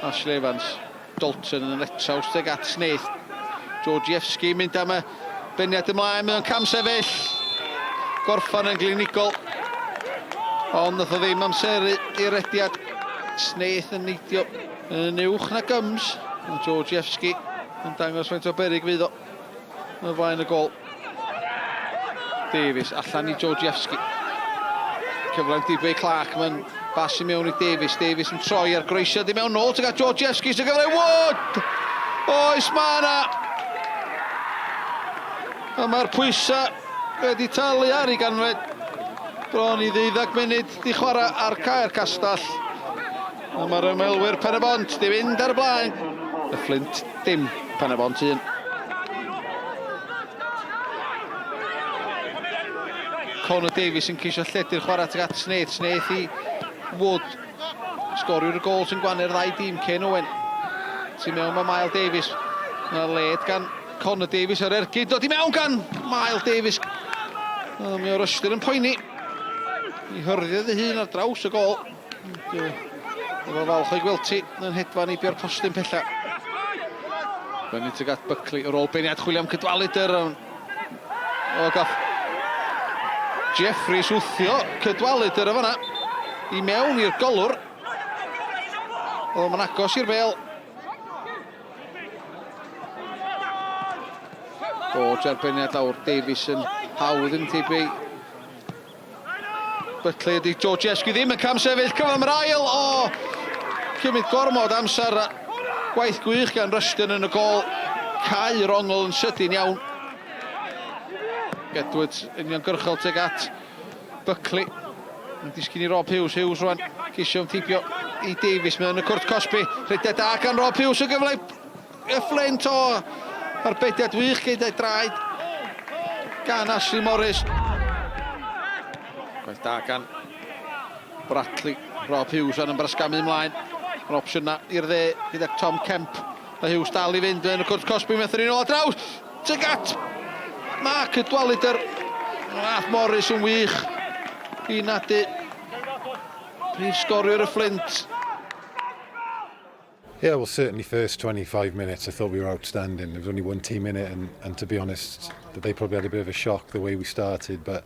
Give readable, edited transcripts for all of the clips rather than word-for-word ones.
Ashley Evans. Dalton yn etraws tuag at Snaith. Georgievski mynd am y beniad ymlaen mewn cam sefyll. Gorffan yn glinigol. Ond nath o ddim amseru i'r rediad. Snaith yn neidio yn uwch na gyms. Georgievski yn dangos faint o beryg fydd o. Y flaen y gol. Davies allan i Georgievski. Cyflawn dibeu Clark, mae'n bas i mewn i Davies. Davies yn troi ar groesiad i mewn nôl. Tuag at Georgievski sy'n gyfle. Wood! Oes ma' na. A mae'r pwysa wedi talu ar ei ganfed. Bron i 12 munud di chwarae ar cae'r castell. A mae'r ymwelwyr Pen-y-bont di fynd ar blaen. Y Fflint dim Pen-y-bont un. Conor Davies yn ceisio lledu'r chwarae tuag at Snaith. Snaith i Wood. Sgoriwr y gol sy'n gwanu'r ddau dîm Ken Owen. Sy'n mewn mae Miles Davies. Yna led gan Conor Davies ar ergyd. Dod i mewn gan Miles Davies. Mi o'r ystyr yn poeni. I hyrddiad ei hun ar draws y gol. Efo falch o'i gweld ti yn hedfan i bio'r postyn pella. Fyny tuag at Buckley ar ôl beniad chwilio am Cydwalydr. O gath Jeffries wthio Cydwalydr y fanna. I mewn i'r golwr. O, mae'n agos i'r bel. Dodge ar beniad lawr. Davies yn hawdd yn tibi. Buckley ydi Georgievski ddim yn cam sefyll. Cyfan yr ail. O! Cymryd gormod amser. Gwaith gwych gan Rushton yn y gol. Cau Rongl yn sydyn iawn. Edwards yn uniongyrchol tuag at Buckley. Yn disgyn i Rob Hughes. Hughes rwan cisio ymtibio i Davies mewn y cwrt Cosby. Rhedeg da gan Rob Hughes yn gyfle y Fflint o arbediad wych gyda'i draed gan Ashley Morris. Gwaith da gan Bradley. Rob Hughes yn brysgamu ymlaen. Yr opsiwn na i'r dde gyda Tom Kemp. A Hughes dal i fynd yn y cwrt Cosby methu ni'n ôl a draws. Tuag at Mark Cydwalydr. Nath Morris yn wych. I nadu prif sgoriwr y Fflint. Yeah, well, certainly first 25 minutes I thought we were outstanding. There was only one team in it, and to be honest, they probably had a bit of a shock the way we started. But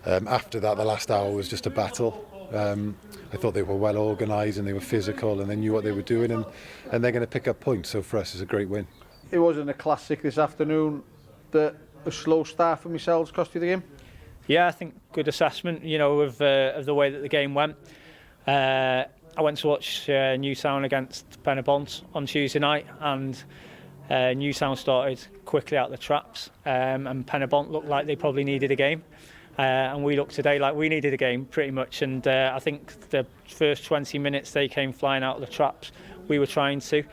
after that, the last hour was just a battle. I thought they were well organised and they were physical and they knew what they were doing, and they're going to pick up points. So for us, it's a great win. It wasn't a classic this afternoon that a slow start for yourselves cost you the game? Yeah, I think good assessment, you know, of the way that the game went. I went to watch Newtown against Pen-y-bont on Tuesday night, and Newtown started quickly out the traps, and Pen-y-bont looked like they probably needed a game. And we looked today like we needed a game pretty much, and I think the first 20 minutes they came flying out of the traps. We were trying to,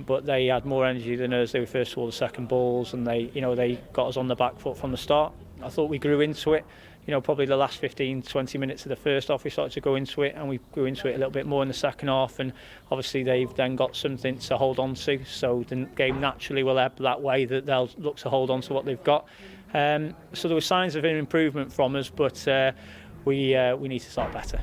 but they had more energy than us. They were first to all the second balls, and they got us on the back foot from the start. I thought we grew into it. You know, probably the last 15-20 minutes of the first half we started to go into it, and we grew into it a little bit more in the second half, and obviously they've then got something to hold on to, so the game naturally will ebb that way, that they'll look to hold on to what they've got. So there were signs of an improvement from us, but we need to start better.